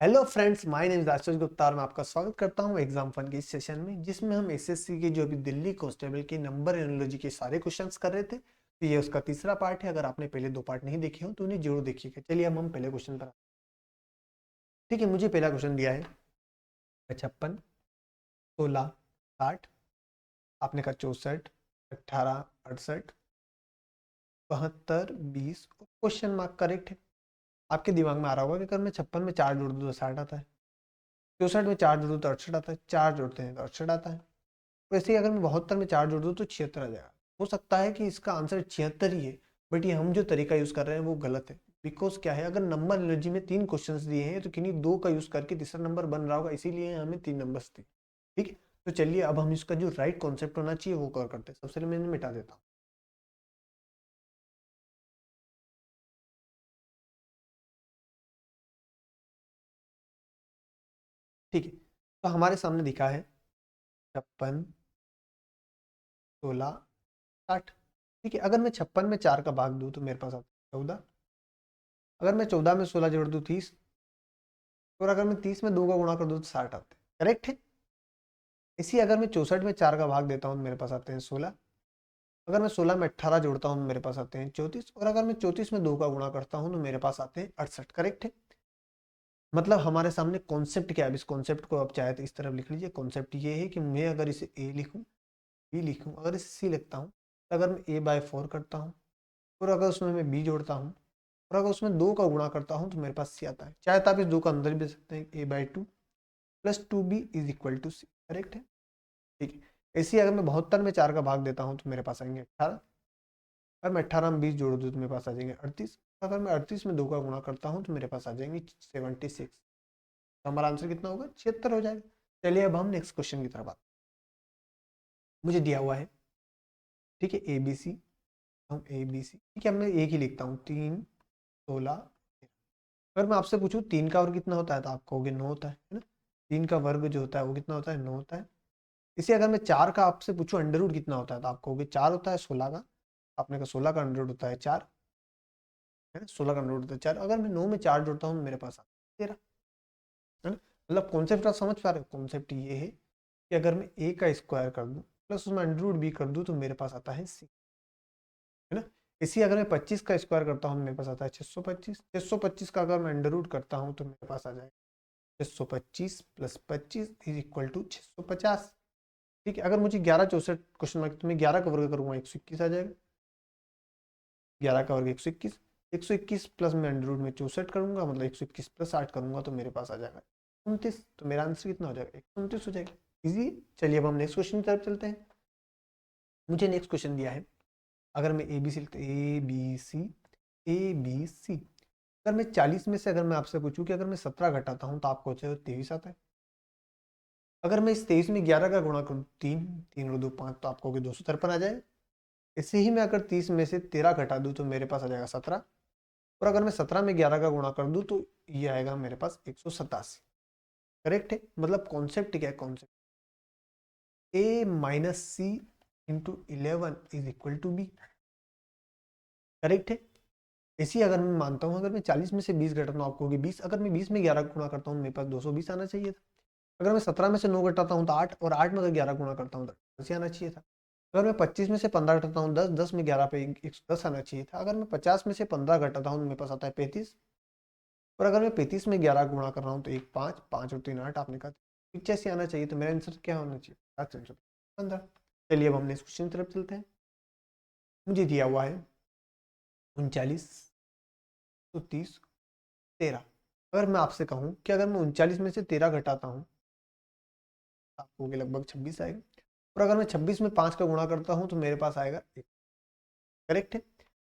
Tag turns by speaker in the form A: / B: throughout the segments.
A: Hello friends, my name is Ashish Gupta और मैं आपका स्वागत करता हूं एग्जाम फन के इस सेशन में, जिसमें हम एसएससी के जो अभी दिल्ली कांस्टेबल के नंबर एनालॉजी के सारे क्वेश्चंस कर रहे थे। तो ये उसका तीसरा पार्ट है। अगर आपने पहले दो पार्ट नहीं देखे हो तो उन्हें जरूर देखिएगा। चलिए अब हम पहले क्वेश्चन पर ठीक है। मुझे पहला क्वेश्चन दिया है 56, 16, 60। आपने कहा 64, 18, 68, 72, 20। क्वेश्चन मार्क करेक्ट है। आपके दिमाग में आ रहा होगा कि अगर मैं 56 में 4 जोड़ दूँ तो 60 आता है, 64 में 4 जोड़ूँ तो 68 आता है, 4 जोड़ते हैं तो 68 आता है। वैसे ही अगर मैं 72 में 4 जोड़ दूँ तो 76 आ जाएगा। हो सकता है कि इसका आंसर 76 ही है, बट ये हम जो तरीका यूज कर रहे हैं वो गलत है। बिकॉज क्या है, अगर नंबर एनर्जी में 3 क्वेश्चंस दिए हैं तो किन्हीं 2 का यूज करके तीसरा नंबर बन रहा होगा, इसीलिए हमें 3 नंबर्स दिए। ठीक है, तो चलिए अब हम इसका जो राइट कॉन्सेप्ट होना चाहिए वो कवर करते हैं। सबसे पहले मैं मिटा देता हूँ। ठीक है, तो हमारे सामने दिखा है 56, 16, 60। ठीक है, अगर मैं 56 में 4 का भाग दूं तो मेरे पास आता है 14। अगर मैं 14 में 16 जोड़ दूं 30, और अगर मैं 30 में 2 का गुणा कर दूं तो 60 आते हैं। करेक्ट है। इसी अगर मैं 64 में 4 का भाग देता हूँ तो मेरे पास आते हैं 16। अगर मैं 16 में 18 जोड़ता हूँ तो मेरे पास आते हैं 34, और अगर मैं 34 में 2 का गुणा करता हूँ तो मेरे पास आते हैं 68। करेक्ट है। मतलब हमारे सामने कॉन्सेप्ट क्या है। अब इस कॉन्सेप्ट को आप चाहे तो इस तरफ लिख लीजिए। कॉन्सेप्ट ये है कि मैं अगर इसे ए लिखूँ, बी लिखूँ, अगर इसे सी लिखता हूँ, तो अगर मैं A/4 करता हूँ और अगर उसमें मैं बी जोड़ता हूँ और अगर उसमें 2 का गुणा करता हूँ तो मेरे पास सी आता है। चाहे तो आप इस 2 का अंदर भी दे सकते हैं, A/2 plus 2B is equal to C. Correct है। ठीक है। ऐसे ही अगर मैं 72 में 4 का भाग देता हूँ तो मेरे पास आएंगे 18। अगर मैं 18 में 20 जोड़ दूँ तो मेरे पास आ जाएंगे 38। अगर मैं 38 में 2 का गुणा करता हूँ तो मेरे पास आ जाएंगे 76। तो हमारा आंसर कितना होगा? 76 हो जाएगा। चलिए अब हम नेक्स्ट क्वेश्चन की तरफ आते हैं। मुझे दिया हुआ है, ठीक है, ए बी सी। हम ए बी सी, ठीक है, मैं एक ही लिखता हूँ, 3, 16। अगर मैं आपसे पूछूं 3 का वर्ग कितना होता है तो आप कहोगे 9 होता है ना। 3 का वर्ग जो होता है वो कितना होता है? 9 होता है। इसे अगर मैं 4 का आपसे पूछूं अंडर रूट कितना होता है तो आप कहोगे 4 होता है 16 का। आपने कहा 16 का अंडर रूट होता है 4, है ना। 16 का अंडर रूट होता है 4। अगर मैं 9 में 4 जोड़ता हूँ मेरे पास आता है 13, है ना। मतलब कॉन्सेप्ट आप समझ पा रहे हो। कॉन्सेप्ट ये है कि अगर मैं ए का स्क्वायर कर दूं प्लस उसमें अंडर रूट भी कर दूं तो मेरे पास आता है सी, है ना। इसी अगर मैं 25 का स्क्वायर करता हूँ मेरे पास आता है 625। 625 का अगर मैं अंडर रूट करता हूँ तो मेरे पास आ जाएगा 625 प्लस 25 इज इक्वल टू 650। ठीक है, अगर मुझे 11 64 क्वेश्चन मार्क तो मैं 11 का वर्ग करूंगा 121 आ जाएगा। 11 का वर्ग 121। 121 प्लस में अंडर रूट में 64 करूंगा, मतलब 121 प्लस 8 करूंगा तो मेरे पास आ जाएगा 29। तो मेरा आंसर कितना हो जाएगा? 129 हो जाएगा। इजी। चलिए अब हम नेक्स्ट क्वेश्चन की तरफ चलते हैं। मुझे नेक्स्ट क्वेश्चन दिया है, अगर मैं ए बी सी लिखते A B C, A B C. अगर मैं 40 में से अगर मैं आपसे पूछूं कि अगर मैं 17 घटाता हूं तो आपको 23 आता है। अगर मैं इस 23 में 11 का गुणा करूँ, 3, 3 और 2 5, तो आपको 253 आ जाए। इसे ही मैं अगर 30 में से 13 घटा दूं तो मेरे पास आ जाएगा 17, और अगर मैं 17 में 11 का गुणा कर दूं तो ये आएगा मेरे पास 187। करेक्ट है। मतलब कॉन्सेप्ट क्या है? Concept A-C into 11 is equal to B. Correct है। ऐसी अगर मैं मानता हूँ, अगर मैं 40 में से 20 घटाता हूँ आपको होगी 20। अगर मैं 20 में 11 गुणा करता हूँ मेरे पास 220 आना चाहिए था। अगर मैं 17 में से 9 घटाता हूँ तो 8, और 8 में अगर 11 गुणा करता हूँ तो 10 आना चाहिए था। अगर मैं 25 में से 15 घटाता हूँ 10, 10 में 11 पे 110 आना चाहिए था। अगर मैं 50 में से 15 घटाता हूँ तो मेरे पास आता है 35, और अगर मैं 35 में 11 गुणा कर रहा हूँ तो 1 5, 5 और 3 8, आपने कहा 85 आना चाहिए। तो मेरा आंसर क्या होना चाहिए? 15। चलिए अब हम नेक्स्ट क्वेश्चन की तरफ चलते हैं। मुझे दिया हुआ है 39, 30, 13। अगर मैं आपसे कहूँ कि अगर मैं 39 में से 13 घटाता हूँ आपको लगभग 26 आएगा, और अगर मैं 26 में 5 का गुणा करता हूँ तो मेरे पास आएगा 1। करेक्ट है।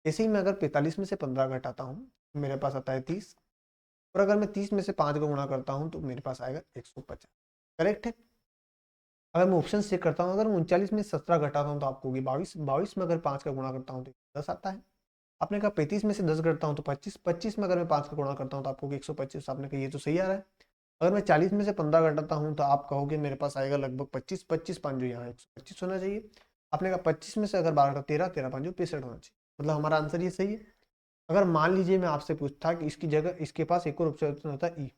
A: ऐसे ही मैं अगर 45 में से 15 घटाता हूँ मेरे पास आता है 30, और अगर मैं 30 में से 5 का गुणा करता हूँ तो मेरे पास आएगा 150। करेक्ट है। अगर मैं ऑप्शन चेक करता हूँ, अगर मैं 39 में 17 घटाता हूँ तो आपको होगी 22। 22 में अगर 5 का गुणा करता हूँ तो 10 आता है। आपने कहा 35 में से 10 घटता हूँ तो 25। 25 में अगर मैं 5 का गुणा करता हूँ तो आपको 125। आपने कहा ये तो सही आ रहा है। अगर मैं 40 में से 15 घटाता हूँ तो आप कहोगे मेरे पास आएगा लगभग 25। 25 5 जो यहाँ 125 होना चाहिए। आपने कहा 25 में से अगर 12 का 13, 13 5 जो 65 होना चाहिए। मतलब हमारा आंसर ये सही है। अगर मान लीजिए मैं आपसे पूछता कि इसकी जगह इसके पास एक और ऑप्शन होता है ई,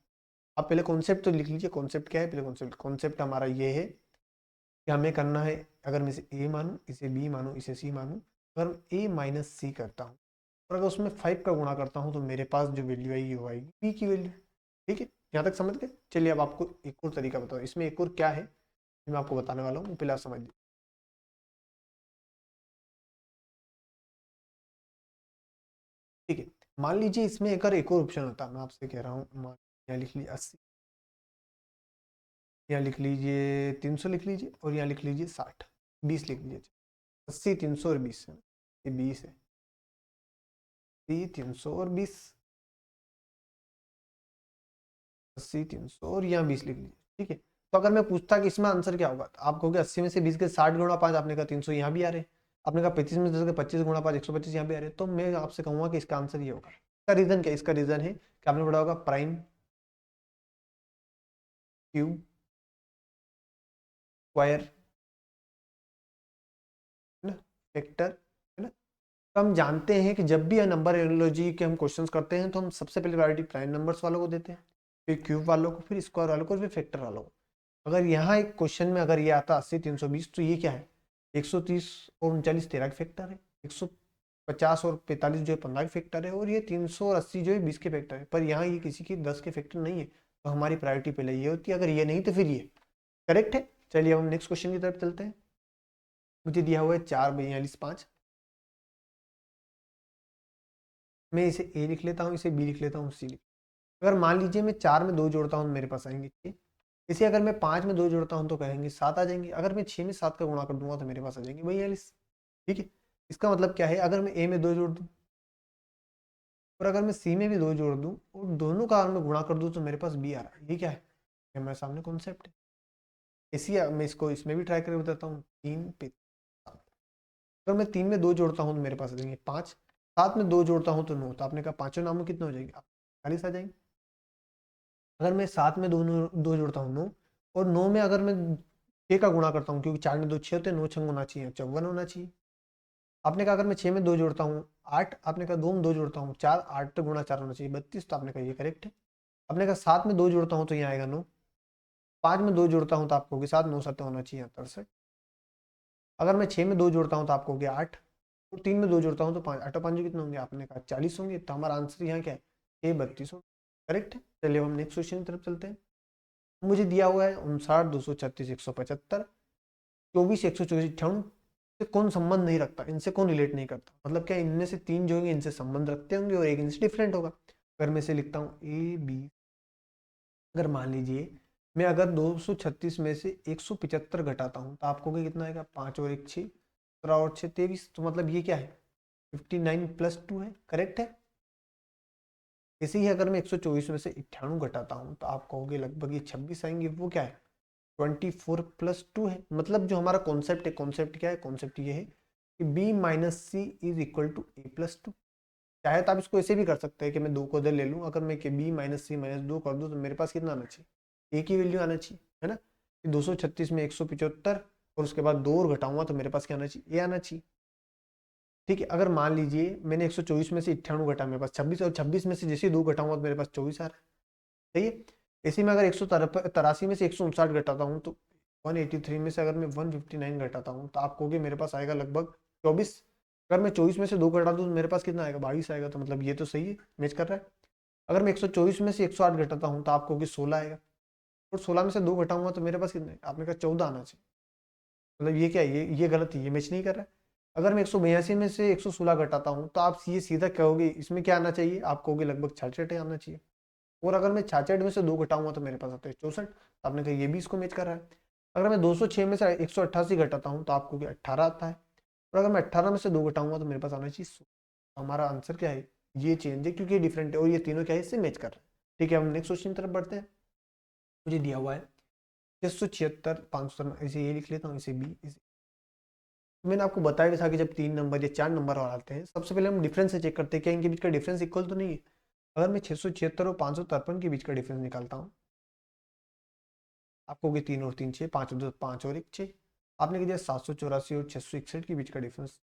A: आप पहले कॉन्सेप्ट तो लिख लीजिए, कॉन्सेप्ट क्या है पहले कॉन्सेप्ट। कॉन्सेप्ट हमारा ये है कि हमें करना है, अगर मैं इसे ए मानूँ, इसे बी मानूँ, इसे सी मानूँ, अगर ए माइनस सी करता हूँ और अगर उसमें 5 का गुणा करता हूँ तो मेरे पास जो वैल्यू आएगी वो आएगी बी की वैल्यू। ठीक है, यहाँ तक समझ गए। चलिए अब आपको एक और तरीका बताओ, इसमें एक और क्या है मैं आपको बताने वाला हूँ, पहले आप समझ लीजिए। ठीक है, मान लीजिए इसमें अगर एक और ऑप्शन होता, मैं आपसे कह रहा हूँ, यहाँ लिख लीजिए 80, यहाँ लिख लीजिए 300 लिख लीजिए, और यहाँ लिख लीजिए 60, 20 लिख लीजिए। 80, 300 और 20 है, ये 20 है, 300 और 20, 80, 300 और यहाँ 20 लिख लीजिए। ठीक है, तो अगर मैं पूछता कि इसमें आंसर क्या होगा, तो आप कहोगे 80 में से 20 के 60 गुणा 5, आपने कहा 300 यहाँ भी आ रहे हैं, आपने कहा 35 में से 10 के 25 गुणा 5, 125 यहाँ भी आ रहे हैं। तो मैं आपसे कहूंगा कि इसका आंसर ये होगा। इसका रीजन क्या है? इसका रीजन है कि आपने पढ़ा होगा प्राइम, क्यूब, स्क्वायर, है ना, फैक्टर, है ना। तो हम जानते हैं कि जब भी नंबर एनालॉजी के हम क्वेश्चंस करते हैं तो हम सबसे पहले प्रायोरिटी प्राइम नंबर्स वालों को देते हैं, फिर क्यूब वालों को, फिर स्क्वायर वालों को, फिर फैक्टर वालों को। अगर यहाँ एक क्वेश्चन में अगर ये आता 80, 320, तो ये क्या है? 130 और 39 13 के फैक्टर है, 150 और 45 जो है 15 के फैक्टर है, और ये 300 और 80 जो है 20 के फैक्टर है। पर यहाँ ये किसी की 10 के फैक्टर नहीं है, तो हमारी प्रायोरिटी पहले ये होती है, अगर ये नहीं तो फिर ये। करेक्ट है। चलिए अब हम नेक्स्ट क्वेश्चन की तरफ चलते हैं। मुझे दिया हुआ है 4, 42, 5। मैं इसे ए लिख लेता हूँ, इसे बी लिख लेता हूँ, सी लिख। अगर मान लीजिए मैं 4 में 2 जोड़ता हूँ मेरे पास आएंगे 6। इसे अगर मैं 5 में 2 जोड़ता हूँ तो कहेंगे 7 आ जाएंगे। अगर मैं 6 में 7 का गुणा कर दूंगा तो मेरे पास आ जाएंगे 42। ठीक है, इसका मतलब क्या है? अगर मैं ए में 2 जोड़ दूँ और अगर मैं सी में भी 2 जोड़ दूँ और दोनों का अगर मैं गुणा कर दूँ तो मेरे पास बी आ रहा है। ये क्या है? ये मेरे सामने कॉन्सेप्ट है। इसी मैं इसको इसमें भी ट्राई करके बताता हूँ। 3 पे 7, अगर मैं 3 में 2 जोड़ता हूँ तो मेरे पास आ जाएंगे 5, 7 में 2 जोड़ता हूँ तो 9। तो आपने कहा पांचों नामों कितने हो जाएंगे? 40 आ जाएंगे। अगर मैं 7 में दो जोड़ता हूँ 9, और 9 में अगर मैं 6 का गुणा करता हूँ, क्योंकि 4 में 2 6 होते हैं, 9 छंग होना चाहिए, 54 होना चाहिए। आपने कहा अगर मैं 6 में 2 जोड़ता हूँ 8, आपने कहा 2 में 2 जोड़ता हूँ 4, 8 तो गुणा 4 होना चाहिए 32। तो आपने कहा ये करेक्ट है। आपने कहा 7 में 2 जोड़ता हूँ तो यहाँ आएगा 9, 5 में 2 जोड़ता हूँ तो आपको होगी 7, 9 7 होना चाहिए 63। अगर मैं 6 में 2 जोड़ता हूँ तो आपको हो गया 8, और 3 में 2 जोड़ता हूँ तो 5, 8 और 5 कितने होंगे? आपने कहा 40 होंगे। तो हमारा आंसर यहाँ क्या है? 32 होगा। करेक्ट है। चलिए हम नेक्स्ट क्वेश्चन की तरफ चलते हैं। मुझे दिया हुआ है 59, 236, 175, 24, 124, 98 से कौन संबंध नहीं रखता, इनसे कौन रिलेट नहीं करता? मतलब क्या इनमें से 3 जो होंगे इनसे संबंध रखते होंगे और एक इनसे डिफरेंट होगा। अगर मैं इसे लिखता हूँ ए बी, अगर मान लीजिए मैं अगर 236 में से 175 घटाता हूँ तो आपको कितना आएगा? 5 और 1 6, 17 और 6 23। तो मतलब ये क्या है? 59 + 2 है। करेक्ट है। इसे ही अगर मैं 124 में से 98 घटाता हूँ तो आप कहोगे लगभग ये 26 आएंगे। वो क्या है? 24 + 2 है। मतलब जो हमारा कॉन्सेप्ट है, कॉन्सेप्ट क्या है? कॉन्सेप्ट ये है कि b - c is equal to a + 2। चाहे तो आप इसको ऐसे भी कर सकते हैं कि मैं 2 को इधर ले लूँ, अगर मैं b - c - 2 कर दूँ तो मेरे पास कितना आना चाहिए? a की वैल्यू आना चाहिए, है ना। 236 में 175 और उसके बाद 2 और घटाऊंगा तो मेरे पास क्या आना चाहिए? a आना चाहिए। ठीक है, अगर मान लीजिए मैंने 124 में से 98 घटा, मेरे पास 26, और 26 में से जैसे 2 घटाऊंगा तो मेरे पास 24 आ रहा है। सही है। इसी में अगर 183 में से 159 घटाता हूँ तो 183 में से अगर मैं 159 घटाता हूँ तो आप कहोगे मेरे पास आएगा लगभग 24। अगर मैं 24 में से 2 घटा दूँ तो मेरे पास कितना आएगा? 22 आएगा। तो मतलब ये तो सही है, मैच कर रहा है। अगर मैं 124 में से 108 घटाता हूँ तो आप कहोगे 16 आएगा, और 16 में से 2 घटाऊंगा तो मेरे पास कितना है? आपने कहा 14 आना चाहिए। मतलब ये क्या है? ये गलत है, ये मैच नहीं कर रहा है। अगर मैं 182 में से 116 घटाता हूँ तो आप ये सीधा कहोगे इसमें क्या आना चाहिए? आप कहोगे लगभग 66 आना चाहिए। और अगर मैं 66 में से 2 घटाऊंगा तो मेरे पास आता है 64। आपने कहा ये भी इसको मैच कर रहा है। अगर मैं 206 में से 188 घटाता हूँ तो आपको क्या 18 आता है। और अगर मैं 18 में से 2 घटाऊंगा तो मेरे पास आना चाहिए 16। हमारा आंसर क्या है? ये चेंज है, क्योंकि ये डिफरेंट है और ये तीनों क्या है? इससे मैच कर रहे हैं। ठीक है, हम नेक्स्ट क्वेश्चन की तरफ बढ़ते हैं। मुझे दिया हुआ है 676, 500, इसे ये लिख लेता हूँ, इसे बी, इसे। मैंने आपको बताया था कि जब 3 नंबर या 4 नंबर और आते हैं सबसे पहले हम डिफरेंस से चेक करते हैं क्या इनके बीच का डिफरेंस इक्वल तो नहीं है। अगर मैं 676 और 553 के बीच का डिफरेंस निकालता हूँ, आपको होगी 3 और 3 6, 5 और 2 5 और 1 6। आपने कह दिया 784 और 661 के बीच का डिफरेंस,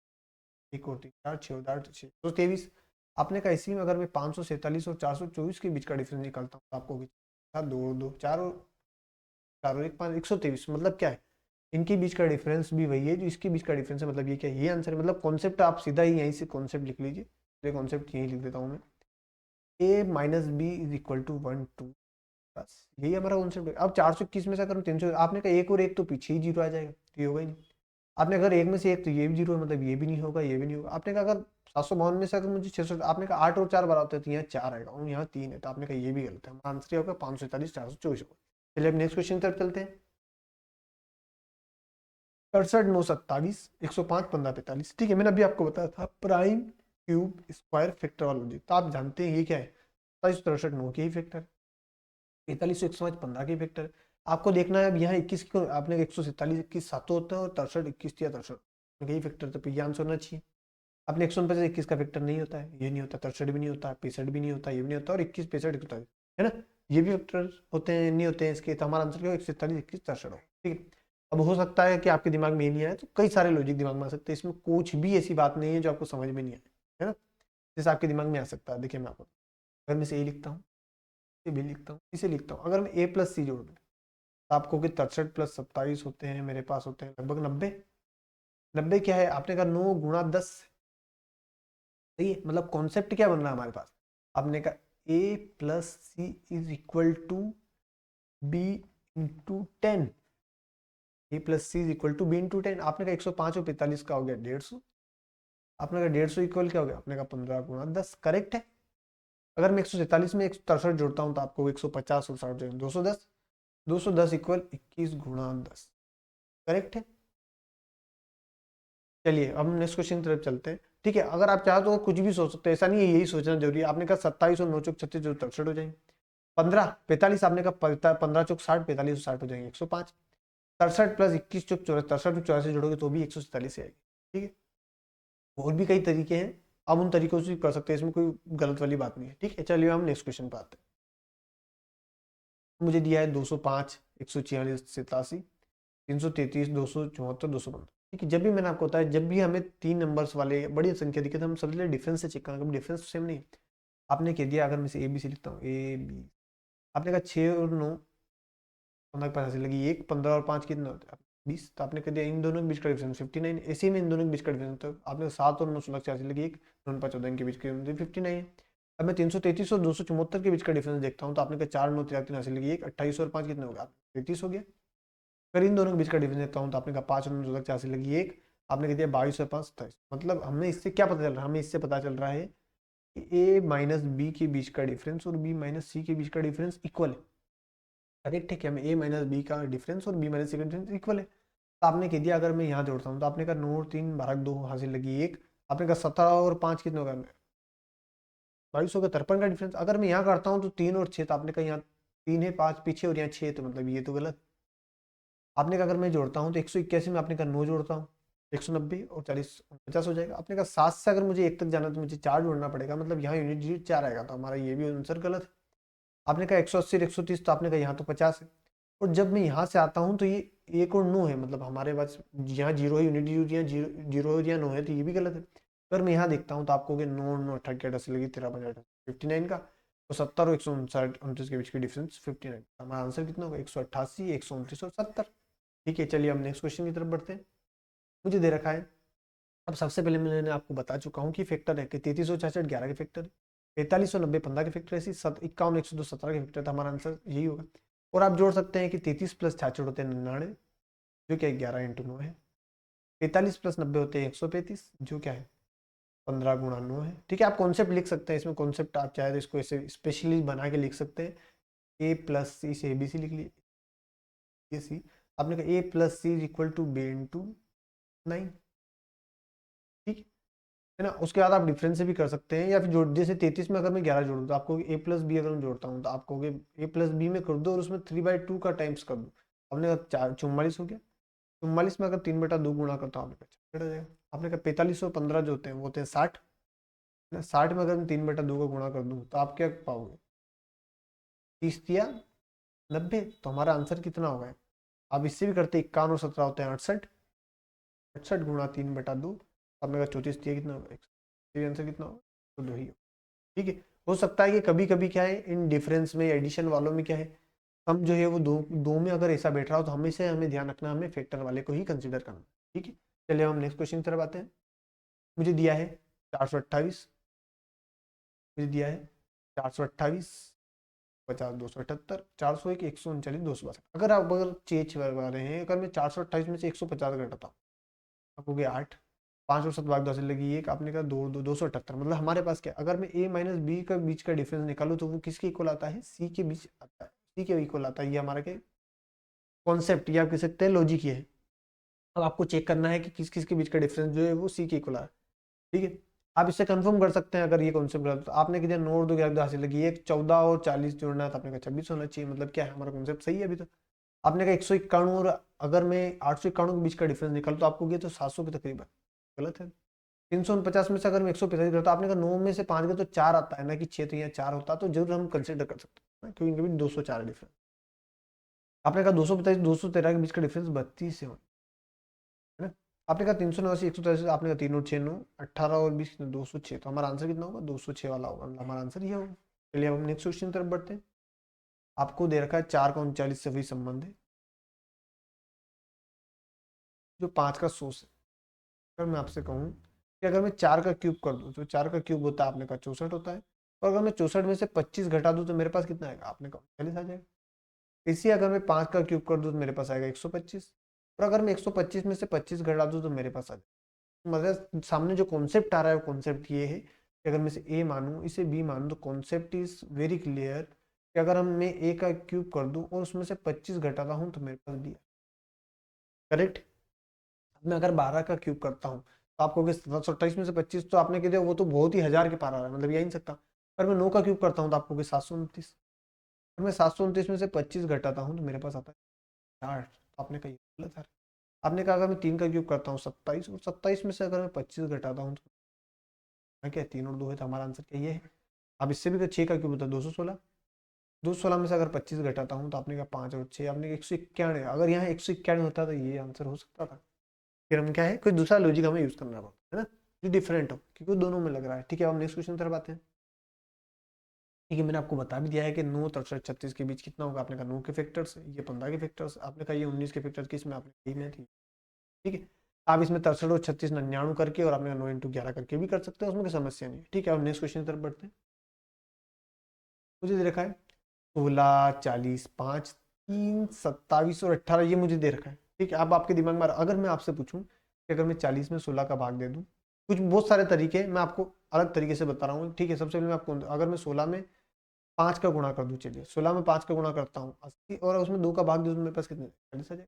A: 1 और 3 4, 6 और 8 6 तो 23। आपने कहा इसी में अगर मैं 547 और 424 के बीच का डिफरेंस निकालता हूँ तो आपको होगी सात, दो और दो चार, और चार और एक पाँच, 123। मतलब क्या है, इनके बीच का डिफरेंस भी वही है जो इसके बीच का डिफरेंस है। मतलब ये क्या है, ये आंसर है। मतलब कॉन्सेप्ट आप सीधा ही यहीं से कॉन्सेप्ट लिख लीजिए। ये कॉन्सेप्ट यहीं लिख देता हूँ मैं, A minus B is equal to 1 2, बस यही हमारा कॉन्सेप्ट है। अब 421 में से अगर 300, आपने कहा एक और एक तो पीछे ही जीरो आ जाएगा, तो ये होगा ही नहीं। आपने अगर एक में से एक, तो ये भी जीरो है, मतलब ये भी नहीं होगा, ये भी नहीं होगा। आपने कहा अगर 752 में से अगर मुझे 600, आपने कहा 8 और 4 बराबर है, तो यहाँ 4 आएगा और यहाँ 3 है, तो आपने कहा ये भी गलत है। हमारा आंसर होगा 543 424 होगा। चलिए अब नेक्स्ट क्वेश्चन की तरफ चलते हैं। 68 9 27 105 15 45। ठीक है, मैंने अभी आपको बताया था प्राइम क्यूब स्क्वायर फैक्टरोलॉजी, तो आप जानते हैं ये क्या है। 27 63 9 के ही फैक्टर, 45 105 15 के फैक्टर। आपको देखना है अब यहाँ 21 को, आपने 147 21 सातों होता है, और 63 21 या 63 यही फैक्टर, तो ये आंसर होना चाहिए। आपने 149 21 का फैक्टर नहीं होता है, ये नहीं होता, 63 भी नहीं होता, 65 भी नहीं होता, ये भी नहीं होता, और 21 65 147 है ना, ये भी फैक्टर होते हैं, नहीं होते हैं इसके। तो हमारा आंसर क्या हो, 147 21 63 हो। ठीक है, अब हो सकता है कि आपके दिमाग में ये नहीं आए, तो कई सारे लॉजिक दिमाग में आ सकते हैं, इसमें कुछ भी ऐसी बात नहीं है जो आपको समझ में नहीं आए, है ना। जैसे आपके दिमाग में आ सकता है, देखिए मैं आपको, अगर मैं इसे ए लिखता हूँ, इसे बी लिखता हूँ, इसे लिखता हूँ, अगर मैं ए प्लस सी जोड़ दूँ, तो आपको कि 63 प्लस 27 होते हैं, मेरे पास होते हैं लगभग 90। 90 क्या है, आपने कहा 9 गुणा 10, सही है। मतलब कॉन्सेप्ट क्या बन रहा है हमारे पास, आपने कहा A plus C is equal to B into 10, A plus C is equal to B into 10। आपने कहा 105 और 45 का हो गया 150, आपने कहा 150 इक्वल क्या हो गया, आपने कहा 15 गुणा 10, करेक्ट है। अगर मैं 147 में 163 जोड़ता हूँ, तो आपको 150 और 60 जोड़ेंगे 210, 210 इक्वल 21 गुणा 10, करेक्ट है। चलिए अब हम नेक्स्ट क्वेश्चन की तरफ चलते हैं। ठीक है, अगर आप चाहो तो कुछ भी सोच सकते हैं, ऐसा नहीं है यही सोचना जरूरी है। आपने कहा 27 और 9 चौक 36 जो 63 हो जाएंगे, 15 45, आपने कहा 15 चौक 60, 45 और 60 हो जाएंगे 105, 63 प्लस 21 चौक 63 और 84 जोड़ोगे तो भी 147 से आएगी। ठीक है, और भी कई तरीके हैं, आप उन तरीकों से कर सकते हैं, इसमें कोई गलत वाली बात नहीं है। ठीक है, चलिए हम नेक्स्ट क्वेश्चन पे आते हैं। मुझे दिया है 205 146 87 333 274 215। ठीक है, जब भी मैंने आपको बताया, जब भी हमें तीन नंबर्स वाले बड़ी संख्या दिखे, तो हम सबसे डिफरेंस से चेक करेंगे, डिफरेंस सेम नहीं। आपने कह दिया, अगर मैं ए बी सी लिखता हूँ, ए बी, आपने कहा 6 और 9 15 के पास ऐसे लगी, 1 15 और 5 कितना होता है 20, तो आपने कह दिया इन दोनों के बीच का डिफरेंस 59। ऐसे में इन दोनों के बीच का डिफरेंस, तो आपने 7 और 9 16 86 लगी, 1 9 5 14 के बीच का 59 है। अब मैं 333 और 274 के बीच का डिफरेंस देखता हूँ, तो आपने कहा 4 9 83 ऐसे लगी, 1 28 और 5 कितना हो गया 33 हो गया। अगर इन दोनों के बीच का डिफरेंस देखता हूँ, तो आपने कहा 5 और 9 84 लगी, 1 आपने कह दिया 22 और 5 27। मतलब हमें इससे क्या पता चल रहा है, हमें इससे पता चल रहा है कि ए माइनस बी के बीच का डिफरेंस और बी माइनस सी के बीच का डिफरेंस इक्वल है। करेक्ट है क्या, हमें ए माइनस बी का डिफरेंस और बी माइनस सी का डिफरेंस इक्वल है। तो आपने कह दिया, अगर मैं यहाँ जोड़ता हूँ, तो आपने कहा 9 और 3 12 2 हासिल लगी, 1 आपने कहा 17 और 5 कितने होगा 22 होगा 53 का डिफरेंस। अगर मैं यहाँ करता हूँ तो 3 और 6, तो आपने कहा यहाँ 3 है 5 पीछे और यहाँ 6, तो मतलब ये तो गलत। आपने कहा अगर मैं जोड़ता हूँ तो 181 में आपने कहा 9 जोड़ता हूँ, 190 और 40 50 हो जाएगा। आपने कहा 7 से अगर मुझे 1 तक जाना, तो मुझे 4 जोड़ना पड़ेगा, मतलब यहाँ यूनिट डिजिट 4 आएगा, तो हमारा ये भी आंसर गलत है। आपने कहा 180 और 130, तो आपने कहा यहाँ तो 50 है। और जब मैं यहाँ से आता हूँ, तो ये 1 और 9 है, मतलब हमारे पास यहाँ 0 है, यूनिट डिजिट यहाँ 0 या 9 है, तो ये भी गलत है। अगर मैं यहाँ देखता हूँ, तो आपको 9 9 38 80 लगी 13 50 59 का, तो 70 और 159 29 के बीच की डिफरेंस 59। हमारा आंसर कितना होगा 188 129 और 70। ठीक है, चलिए हम नेक्स्ट क्वेश्चन की तरफ बढ़ते हैं। मुझे दे रखा है, अब सबसे पहले मैंने आपको बता चुका हूँ कि फैक्टर है कि 33 और 66 11 के फैक्टर है, 45 और 90 15 के फैक्टर, ऐसी 51 102 17 के फैक्टर, तो हमारा आंसर यही होगा। और आप जोड़ सकते हैं कि 33 प्लस 66 होते हैं 99, जो क्या है 11 इंटू 9 है। 45 प्लस 90 होते हैं 135, जो क्या है 15 गुणा 9 है। ठीक है, आप कॉन्सेप्ट लिख सकते हैं, इसमें कॉन्सेप्ट आप चाहे तो इसको ऐसे स्पेशली बना के लिख सकते हैं। ए प्लस सी से ए बी सी लिख लीजिए, ए सी, आपने कहा A plus C is equal to B into 9। ठीक है ना, उसके बाद आप डिफरेंस से भी कर सकते हैं, या फिर जोड़, जैसे 33 में अगर मैं 11 जोड़ूँ, तो आपको ए प्लस बी अगर मैं जोड़ता हूँ, तो आप कहोगे ए प्लस बी में कर दो और उसमें 3/2 का टाइम्स कर दो, आपने कहा 44 हो गया। 44 में अगर 3/2 गुणा करता हूँ, आपने कहा 6 हो जाएगा। आपने कहा 45 और 15 जो होते हैं वो होते हैं 60, 60 में अगर मैं 3/2 का गुणा कर दूँ, तो आप क्या पाओगे 30 या 90, तो हमारा आंसर कितना होगा। आप इससे भी करते 51 और 17 होते हैं 68, 68 गुणा 3/2, आपने कहा 34 दिया, कितना होगा आंसर कितना होगा, तो 2 ही। ठीक है, हो सकता है कि कभी कभी क्या है इन डिफरेंस में एडिशन वालों में क्या है सम जो है वो दो में अगर ऐसा बैठ रहा हो तो हमेशा हमें ध्यान रखना, हमें फैक्टर वाले को ही कंसिडर करना। ठीक है, चलिए हम नेक्स्ट क्वेश्चन की तरफ आते हैं। मुझे दिया है 428, मुझे दिया है 428, 50, 278, 401, 139, 262। अगर चेंज करवा रहे हैं, अगर मैं 428 में से 150 घटाता हूँ, आप हो गया 8, 5 और 7 भाग 10 लगी 1, आपने कहा 278। मतलब हमारे पास क्या, अगर मैं ए माइनस बी का बीच का डिफरेंस निकालूं तो वो किसके इक्वल आता है, सी के बीच आता है, सी के इक्वल आता है। ये हमारा क्या कॉन्सेप्ट, ये आप कह सकते हैं लॉजिक ये है। अब आपको चेक करना है कि किस किस के बीच का डिफरेंस जो है वो सी के इक्वल है। ठीक है, आप इससे कंफर्म कर सकते हैं अगर ये कॉन्सेप्ट गलत तो। आपने किया नोट दो ग्यारह हासिल लगी, एक 14 और 40 जोड़ना है तो आपने कहा 26 होना चाहिए। मतलब क्या है, हमारा कॉन्सेप्ट सही है अभी तक। आपने कहा 191 और अगर मैं 891 के बीच का डिफरेंस निकाल तो आपको गया तो 700 के तकरीबन, गलत है। 349 में से अगर मैं 145 करता, आपने कहा 9 में से 5 गए तो 4 आता है ना कि 6, तो यहाँ 4 होता तो जरूर हम कंसिडर कर सकते हैं, क्योंकि इनके बीच 204 डिफरेंस। आपने कहा 245 213 के बीच का डिफरेंस 32 से, है ना। आपने कहा 389 143, आपने कहा 3 और 6 9, 18 और 20 206, तो हमारा आंसर कितना होगा, 206 वाला होगा। मतलब हमारा आंसर ये होगा। चलिए अब हम नेक्स्ट क्वेश्चन की तरफ बढ़ते हैं। आपको दे रखा है 4 का 39 से वही संबंध है जो 5 का 100 से। अगर मैं आपसे कहूँ कि अगर मैं 4 का क्यूब कर दूँ तो 4 का क्यूब होता है, आपने कहा 64 होता है। और अगर मैं 64 में से 25 घटा दूँ तो मेरे पास कितना आएगा, आपने कहा 39 आ जाएगा। इसी अगर मैं 5 का क्यूब कर दूँ तो मेरे पास आएगा 125। और अगर मैं 125 में से 25 घटा दूँ तो मेरे पास आ जाएगा। मतलब सामने जो कॉन्सेप्ट आ रहा है वो कॉन्सेप्ट ये है कि अगर मैं इसे ए मानूँ इसे बी मानूँ तो कॉन्सेप्ट इज वेरी क्लियर कि अगर हम मैं ए का क्यूब कर दूँ और उसमें से 25 घटाता हूँ तो मेरे पास बी, करेक्ट। मैं अगर 12 का क्यूब करता हूँ तो आपको 728 में से 25, तो आपने कह दिया वो तो बहुत ही हजार के पार आ रहा है, मतलब ये नहीं सकता। अगर मैं 9 का क्यूब करता हूँ तो आपको 729, अगर मैं 729 में से 25 घटाता हूँ तो मेरे पास आता है 8, तो आपने कही गलत है। आपने कहा अगर मैं 3 का क्यूब करता हूँ 27, और 27 में से अगर मैं 25 घटाता हूँ तो क्या 3 और 2 है, तो हमारा आंसर क्या ये है। अब इससे भी 6 का क्यूब होता है 216, 216 में से अगर 25 घटाता हूँ तो आपने कहा 5 और 6, आपने 191, अगर यहाँ 191 होता तो ये आंसर हो सकता था। फिर हम क्या है, कोई दूसरा लॉजिक हमें यूज करना पड़ता है ना, जो डिफरेंट हो, क्योंकि दोनों में लग रहा है। ठीक है, अब हम नेक्स्ट क्वेश्चन तरफ आते हैं। ठीक है, मैंने आपको बता भी दिया है कि 9 63 36 के बीच कितना होगा। आपने कहा 9 के फैक्टर्स, ये 15 के फैक्टर्स, आपने कहा ये 19 के फैक्टर्स, किस में आपने कही में थी। ठीक है, आप इसमें 63 और 36 99 करके और आपने 9 इंटू 11 करके भी कर सकते हैं, उसमें कोई समस्या नहीं है। ठीक है, अब नेक्स्ट क्वेश्चन की तरफ बढ़ते हैं। मुझे दे रखा है 16 40 5 3 27 और 18, ये मुझे दे रखा है। ठीक है, अब आपके दिमाग में अगर मैं आपसे पूछूं कि अगर मैं 40 में 16 का भाग दे दूं, कुछ बहुत सारे तरीके मैं आपको अलग तरीके से बता रहा हूँ। ठीक है, सबसे पहले मैं आपको अगर मैं 16 में 5 का गुणा कर दूं, चलिए 16 में 5 का गुणा करता हूँ 80, और उसमें 2 का भाग दे दूं मेरे पास कितने 40 आ जाए।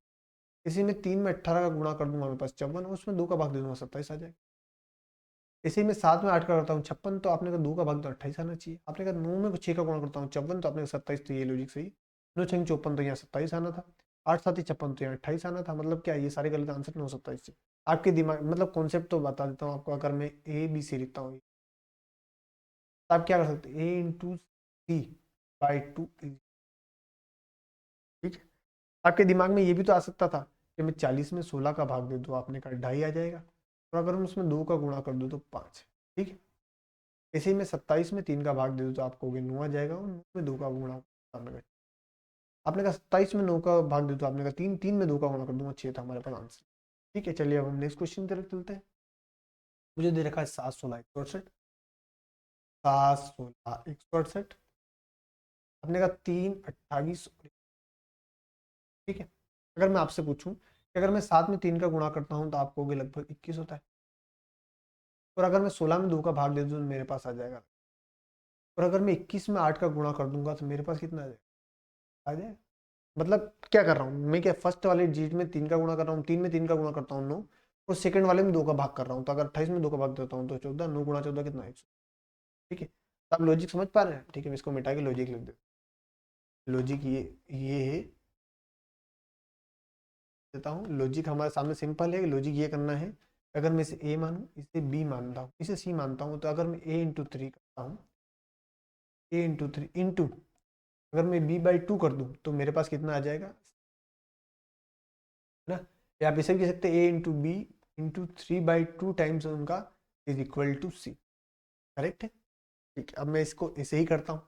A: इसी में 3 में 18 का गुणा कर दूंगा मेरे पास 54, और उसमें 2 का भाग दे दूंगा 27 आ जाएगा। इसी में 7 में 8 का करता हूँ 56, तो आपने कहा 2 का भाग तो 28 आना चाहिए। आपने कहा 9 में 6 का गुणा करता हूँ 54, तो आपने कहा 27, तो ये लॉजिक सही। 9 6 54, तो यहाँ 27 आना था। 8 7 56, तो यहाँ 28 आना था। मतलब क्या, ये सारे गलत आंसर 9 27 से। आपके दिमाग मतलब कॉन्सेप्ट तो बता देता हूँ आपको। अगर मैं ए बी सी लिखता हूँ तो आप क्या कर सकते हैं, ए इंटू सी बाई 2। ठीक है, आपके दिमाग में ये भी तो आ सकता था कि मैं 40 में 16 का भाग दे दूँ, आपने कहा 2.5 आ जाएगा। और अगर मैं उसमें 2 का गुणा कर दूँ तो 5। ठीक है, इसी में 27 में 3 का भाग दे दूँ तो आपको 9 आ जाएगा, और 9 में 2 का गुणा आपने कहा। आपने कहा 27 में 9 का भाग दे, तो आपने कहा 3 3 में 2 का गुणा कर दूंगा 6 था हमारे पास आंसर। ठीक है, चलिए अब हम नेक्स्ट क्वेश्चन की तरफ चलते हैं। मुझे दे रखा है 7 16 168, 7 16 168, आपने कहा 3 28। ठीक है, अगर मैं आपसे पूछूं कि अगर मैं 7 में 3 का गुणा करता हूं तो आपको होगे लगभग 21 होता है। और अगर मैं 16 में 2 का भाग दे दूं तो मेरे पास आ जाएगा। और अगर मैं 21 में 8 का गुणा कर दूंगा तो मेरे पास कितना आ जाएगा, आ जाएगा। मतलब क्या कर रहा हूँ मैं, क्या फर्स्ट वाले डिजिट में 3 का गुणा कर रहा हूँ, 3 में 3 का गुणा करता हूँ 9, और सेकंड वाले में 2 का भाग कर रहा हूँ। तो अगर 28 में 2 का भाग देता हूँ तो 14, 9 गुणा 14 कितना 100। ठीक है, तो आप लॉजिक समझ पा रहे हैं। ठीक है, मैं इसको मिटा के लॉजिक लिख लॉजिक ये है, देता हूँ लॉजिक हमारे सामने सिंपल है। लॉजिक ये करना है, अगर मैं इसे ए मानूँ, इसे बी मानता हूँ, इसे सी मानता हूँ, तो अगर मैं ए इंटू 3 करता हूँ, ए इंटू 3 इंटू अगर मैं बी बाई 2 कर दूँ तो मेरे पास कितना आ जाएगा, है ना। या आप इसे भी कह सकते हैं A into B into 3/2 times उनका is equal to C, correct है। ठीक है, अब मैं इसको ऐसे ही करता हूँ।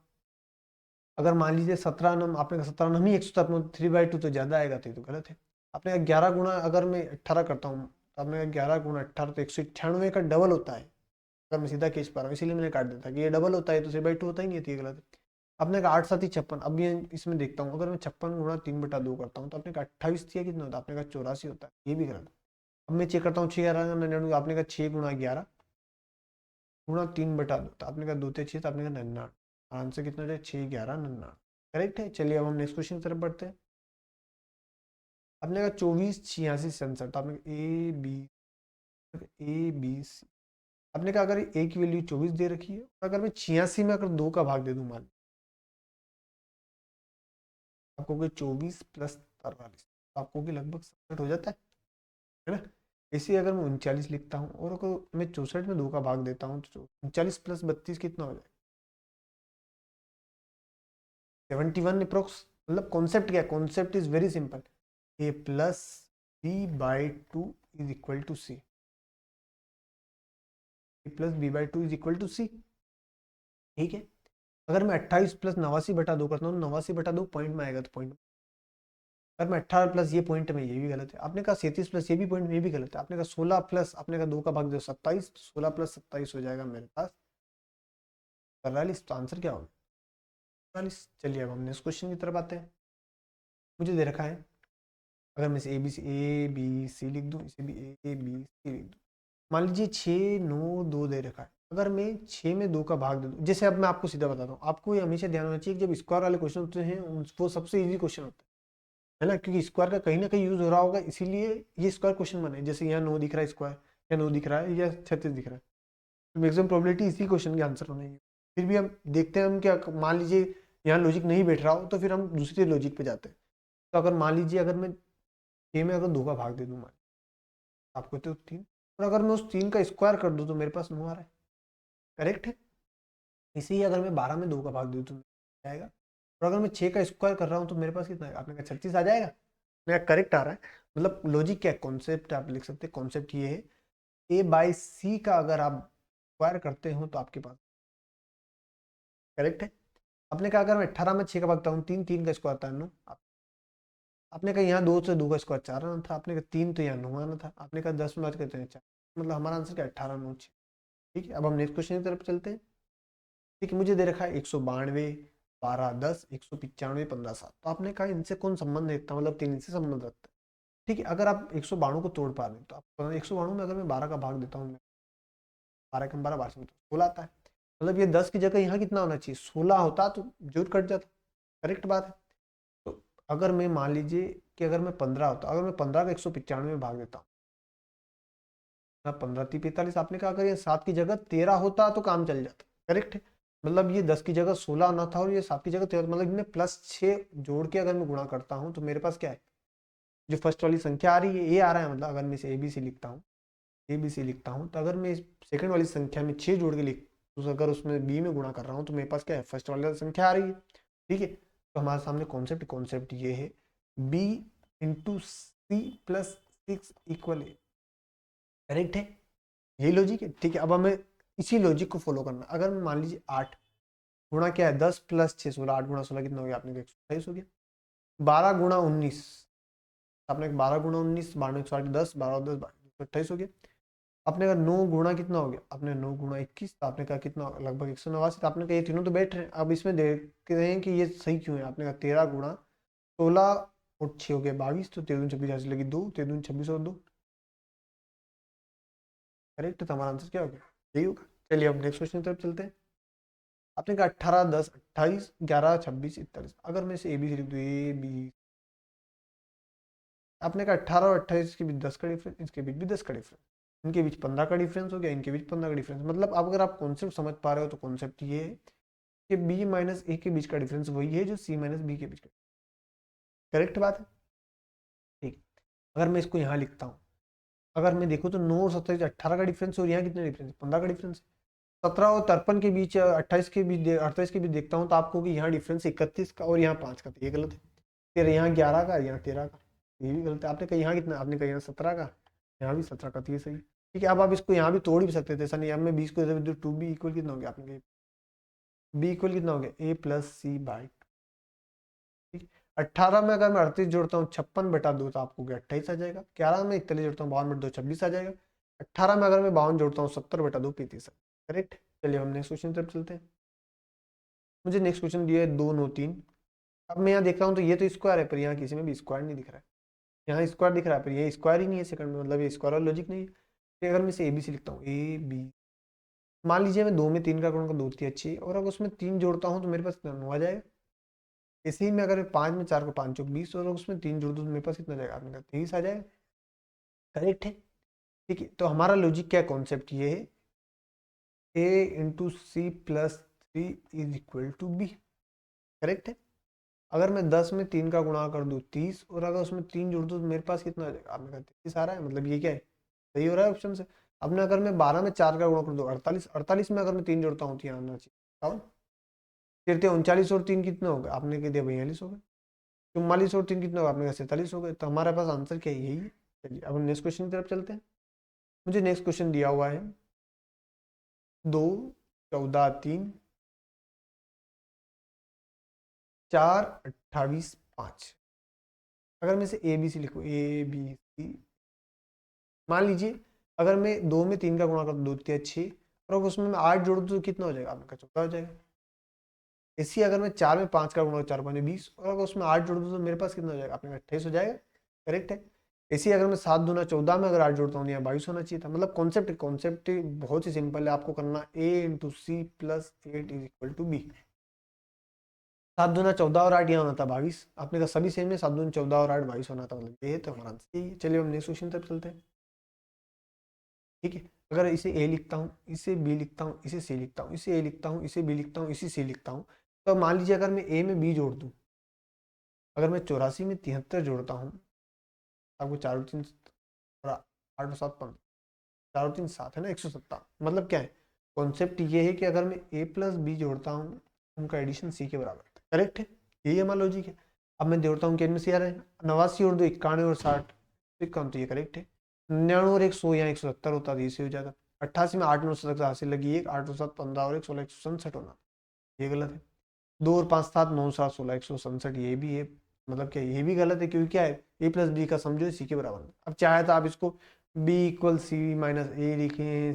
A: अगर मान लीजिए 17 नम आपने कहा 17 नम ही 117 3/2 तो ज़्यादा आएगा, तो ये तो गलत है। आपने कहा 11 गुणा अगर मैं 18 करता हूँ तो आपने कहा 11 गुणा 18 तो 198 का डबल होता है। अगर मैं सीधा खींच पा रहा हूँ इसीलिए मैंने काट दिया था कि ये डबल होता है, तो 3/2 होता ही नहीं है, तो ये गलत है। आपने कहा 8 7 ही 56। अब ये इसमें देखता हूँ, अगर मैं 56 गुणा 3/2 करता हूँ तो आपने कहा 28 दिया कितना होता है, आपने कहा 84 होता है, ये भी गलत है। अब मैं चेक करता हूँ 6 11 99, आपने कहा 6 गुणा 11 गुणा 3/2, तो आपने कहा 2 थे 6, तो आपने कहा 99। आंसर कितना हो जाए 6 11 99, करेक्ट है। चलिए अब हम नेक्स्ट क्वेश्चन की तरफ बढ़ते हैं। आपने कहा 24 86 67, तो आपने ए बी सी। आपने कहा अगर ए की वैल्यू 24 दे रखी है, अगर मैं 86 में अगर 2 का भाग दे दूं, मान आपको कोई 24 प्लस 43, आपको कि लगभग 67 हो जाता है ना। इसी अगर मैं 39 लिखता हूँ और अगर मैं 64 में 2 का भाग देता हूँ तो 39 प्लस 32 कितना हो जाएगा, 71 अप्रोक्स। मतलब कॉन्सेप्ट क्या है, concept is very simple, A plus b/2 is equal to C, A plus b/2 is equal to C, ठीक है। अगर मैं 28 प्लस 89/2 करता हूँ, 89/2 पॉइंट में आएगा, तो पॉइंट। अगर मैं 18 प्लस ये पॉइंट में, ये भी गलत है। आपने कहा 37 प्लस ये भी पॉइंट में, ये भी गलत है। आपने कहा 16 प्लस, आपने कहा 2 का भाग दो 27, 16 प्लस 27 हो जाएगा मेरे पास 43, तो आंसर क्या होगा 43। चलिए अब हम नेक्स्ट क्वेश्चन की तरफ आते हैं। मुझे दे रखा है, अगर मैं इसे ए बी सी लिख दूँ, इसे भी ए बी सी लिख दूँ। मान लीजिए 6 9 2 दे रखा है, अगर मैं 6 में 2 का भाग दे दूँ, जैसे अब मैं आपको सीधा बताता हूँ, आपको ये हमेशा ध्यान होना चाहिए कि जब स्क्वायर वाले क्वेश्चन होते हैं वो सबसे ईजी क्वेश्चन होता है ना, क्योंकि स्क्वायर का कहीं ना कहीं यूज हो रहा होगा, इसीलिए ये स्क्वायर क्वेश्चन बने। जैसे यहाँ 9 दिख रहा है स्क्वायर, या 9 दिख रहा है, या 36 दिख रहा है, तो मैक्सिमम प्रोबेबिलिटी इसी क्वेश्चन के आंसर होने की। फिर भी हम देखते हैं, हम क्या मान लीजिए यहाँ लॉजिक नहीं बैठ रहा हो, तो फिर हम दूसरे लॉजिक पे जाते हैं। तो अगर मान लीजिए अगर मैं 6 में अगर 2 का भाग दे दूँ, मान आपको तो 3, और अगर मैं उस 3 का स्क्वायर कर दूँ तो मेरे पास 9 आ रहा है, करेक्ट है। इसे ही अगर मैं 12 में 2 का भाग दूँ तो आएगा, और अगर मैं 6 का स्क्वायर कर रहा हूँ तो मेरे पास कितना आएगा, आपने कहा 36 आ जाएगा, मेरा करेक्ट आ रहा है। मतलब लॉजिक क्या कॉन्सेप्ट आप लिख सकते हैं, कॉन्सेप्ट ये है a/c का अगर आप स्क्वायर करते हो तो आपके पास करेक्ट है। आपने कहा अगर मैं 18 में 6 का भागता हूँ, 3 3 का स्क्वायर था 9, आपने कहा यहाँ 2 से 2 का स्क्वायर 4 आना था, आपने कहा 3 तो यहाँ 9 आना था, आपने कहा 10 में बात करते हैं 4, मतलब हमारा आंसर क्या 18 9 6। ठीक है, अब हम नेक्स्ट क्वेश्चन की तरफ चलते हैं। ठीक है, मुझे दे रखा है 192 12 10 195 15 7, तो आपने कहा इनसे कौन संबंध देखता है, मतलब 3 इनसे संबंध रखता है। ठीक है, अगर आप 192 को तोड़ पा रहे हैं तो आप 192 में अगर मैं 12 का भाग देता हूँ, 12 कम 12 12 में तो 16 आता है, मतलब ये 10 की जगह यहाँ कितना होना चाहिए 16 होता तो जरूर कट जाता, करेक्ट बात है। तो अगर मैं मान लीजिए कि अगर मैं 15 होता, अगर मैं 15 का 195 में भाग देता हूँ, 15 3 45, आपने कहा अगर ये 7 की जगह 13 होता तो काम चल जाता, करेक्ट है। मतलब ये 10 की जगह 16 आना था और ये 7 की जगह 13, मतलब इनमें +6 जोड़ के अगर मैं गुणा करता हूँ तो मेरे पास क्या है, जो फर्स्ट वाली संख्या आ रही है ये आ रहा है। मतलब अगर मैं इसे ABC लिखता हूँ, ABC लिखता हूँ, तो अगर मैं सेकंड वाली संख्या में 6 जोड़ के लिख, तो अगर उसमें B में गुणा कर रहा हूँ तो मेरे पास क्या है, फर्स्ट वाली संख्या आ रही है। ठीक है, तो हमारे सामने कॉन्सेप्ट ये है, B × C + 6 = A, करेक्ट है, यही लॉजिक है। ठीक है, अब हमें इसी लॉजिक को फॉलो करना। अगर मान लीजिए 8 गुणा क्या है 10 + 6 16, 8 गुणा 16 कितना हो गया, आपने 128 हो गया। 12 गुणा 19, आपने 12 गुणा 19 12 108 10 12 10 128 हो गया। आपने कहा 9 गुणा कितना हो गया, आपने 9 गुणा 21, तो आपने कहा कितना लगभग 189, तो आपने कहा ये तीनों तो बैठ रहे हैं। अब इसमें देखते हैं कि ये सही क्यों है। आपने कहा 13 गुणा 16 और 6 हो गया 22, तो 13 26 ऐसे लगी 2, 13 26 और 2, करेक्ट। तो हमारा आंसर क्या हो गया, यही होगा। चलिए अब नेक्स्ट क्वेश्चन की तरफ चलते हैं। आपने कहा 18 10 28 11 26 41, अगर मैं इसे ABC लिख दूँ AB, आपने कहा 18 और 28 के बीच 10 का डिफरेंस, इसके बीच भी 10 का डिफरेंस, इनके बीच 15 का डिफरेंस हो गया, इनके बीच 15 का डिफरेंस। मतलब अब अगर आप कॉन्सेप्ट समझ पा रहे हो तो कॉन्सेप्ट ये है कि B - A के बीच का डिफरेंस वही है जो C - B के बीच का, करेक्ट बात है। ठीक, अगर मैं इसको यहाँ लिखता हूँ, अगर मैं देखूँ तो 9 और 27 18 का डिफरेंस, और यहाँ कितने डिफरेंस 15 का डिफरेंस है। 17 और 53 के बीच 28 के बीच 28 के बीच देखता हूँ तो आपको कि यहाँ डिफरेंस 31 का और यहाँ 5 का, तो ये गलत है। फिर यहाँ 11 का, यहाँ 13 का, ये भी गलत है। आपने कहा यहाँ कितना, आपने कहा यहाँ 17 का, यहाँ भी 17 का, तो ये सही। ठीक है, अब आप इसको यहाँ भी तोड़ भी सकते थे, ऐसा नहीं। अब मैं 20 को 2B इक्वल कितना हो गया, आपने कहा B इक्वल कितना हो गया A + C/2, 18 में अगर मैं 38 जोड़ता हूँ 56 बटा 2 तो आपको 28 आ जाएगा। 11 में 41 जोड़ता हूँ 52 बटा 2 26 आ जाएगा। 18 में अगर मैं 52 जोड़ता हूँ 70 बटा 2 35 करेक्ट। चलिए हम नेक्स्ट क्वेश्चन तरफ चलते हैं। मुझे नेक्स्ट क्वेश्चन दिया है 2 9 3। अब मैं यहाँ देख रहा हूँ तो ये तो स्क्वायर है पर यहाँ किसी में भी स्क्वायर नहीं दिख रहा है। यहाँ स्क्वायर दिख रहा है पर ये स्क्वायर ही नहीं है सेकंड में, मतलब ये स्क्वायर और लॉजिक नहीं है। तो अगर मैं इसे ABC लिखता हूँ AB, मान लीजिए मैं 2 में 3 का गुणा कर 2 3 अच्छी, और अगर उसमें 3 जोड़ता हूँ तो मेरे पास कितना 9 आ जाएगा। ऐसे ही मैं अगर 5 में 4 को 5 चौक 20 और उसमें 3 जोड़ दूँ तो मेरे पास कितना जाएगा, आपने कहा 23 आ जाएगा। करेक्ट है। ठीक है, तो हमारा लॉजिक क्या कॉन्सेप्ट ये है, A into C plus 3 is equal to B। Correct है। अगर मैं 10 में 3 का गुणा कर दूँ 30 और अगर उसमें 3 जोड़ दूँ तो मेरे पास कितना आ जाएगा, आपने कहा 33 आ रहा है, मतलब ये क्या है, सही हो रहा है ऑप्शन से। अब मैं अगर मैं 12 में 4 का गुणा कर दूँ 48, 48 में अगर मैं 3 जोड़ता हूँ तो यहाँ आना चाहिए 39 और 3 कितना होगा, आपने कह दिया 42 हो गए। 44 और 3 कितना होगा, आपने कहा 47 हो गए। तो हमारे पास आंसर क्या है, यही है। चलिए अब हम नेक्स्ट क्वेश्चन की तरफ चलते हैं। मुझे नेक्स्ट क्वेश्चन दिया हुआ है 2 14 3 4 28 5। अगर मैं इसे ABC लिखूँ ABC, मान लीजिए अगर मैं 2 में 3 का गुणा कर 2 3 6 और अगर उसमें मैं 8 जोड़ दूँ तो कितना हो जाएगा, आपने कहा 14 हो जाएगा। इसी अगर मैं 4 में 5 का गुणा 4 5 20 और अगर उसमें 8 जोड़ दूँ तो मेरे पास कितना हो जाएगा, आपने कहा 28 हो जाएगा। करेक्ट है। इसी अगर मैं 7 दूना 14 में अगर 8 जोड़ता हूँ यहाँ 22 होना चाहिए था। मतलब कॉन्सेप्ट बहुत ही सिंपल है, आपको करना A into C plus 8 is equal to B। 7 दूना 14 और 8 यहाँ होना था 22, आपने कहा सभी सेम है, 7 दूना 14 और 8 22 होना था, मतलब ये तो हमारा आंसर यही है। चलिए हम नेक्स्ट क्वेश्चन तक चलते हैं। ठीक है, अगर इसे A लिखता हूँ, इसे B लिखता हूँ, इसे C लिखता हूँ, इसे A लिखता हूँ, इसे B लिखता हूँ, इसे C लिखता हूँ, तो मान लीजिए अगर मैं A में B जोड़ दूँ, अगर मैं 84 में 73 जोड़ता हूँ, आपको 4 3 और 8 7 15, 4 3 7 है ना 117। मतलब क्या है, कॉन्सेप्ट ये है कि अगर मैं A प्लस B जोड़ता हूँ उनका एडिशन C के बराबर है। करेक्ट है, यही हमारा लॉजिक है। अब मैं जोड़ता हूँ, इनमें से आ रहे हैं 89 और 2 91 और 60 51, तो ये करेक्ट है। 99 और 100 यहाँ 170 होता है, ये हो जाता। 88 में 8 9 तक हासिल लगी, 1 8 7 15 और 1 16 167 होना, ये गलत है। 2 और 5 7 9 7 16 167, ये भी है। मतलब क्या, ये भी गलत है क्योंकि क्या है, A प्लस बी का समझो सी के बराबर है। अब चाहे तो आप इसको B equal C minus A लिखें,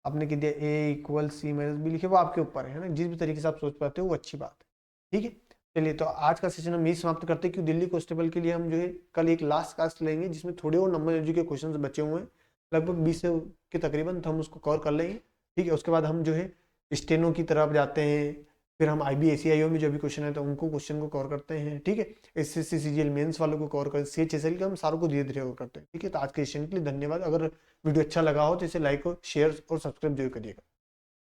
A: आपने कह दिया A equal C minus B लिखे, वो आपके ऊपर है ना, जिस भी तरीके से आप सोच पाते हो वो अच्छी बात है। ठीक है, चलिए तो आज का सेशन हम यही समाप्त करते हैं, क्योंकि दिल्ली कांस्टेबल के लिए हम जो है कल एक लास्ट क्लास लेंगे जिसमें थोड़े और नंबर के क्वेश्चन बचे हुए हैं, लगभग 20 के तकरीबन, तो हम उसको कवर कर लेंगे। ठीक है, उसके बाद हम जो है स्टेनो की तरफ जाते हैं, फिर हम IBACIO में जो भी क्वेश्चन है तो उनको क्वेश्चन को कवर करते हैं। ठीक है, SSC CGL मेंस वालों को कवर करते हैं, CHSL के हम सारों को धीरे धीरे कवर करते हैं। ठीक है, तो आज के सेशन के लिए धन्यवाद। अगर वीडियो अच्छा लगा हो तो इसे लाइक और शेयर और सब्सक्राइब जरूर करिएगा।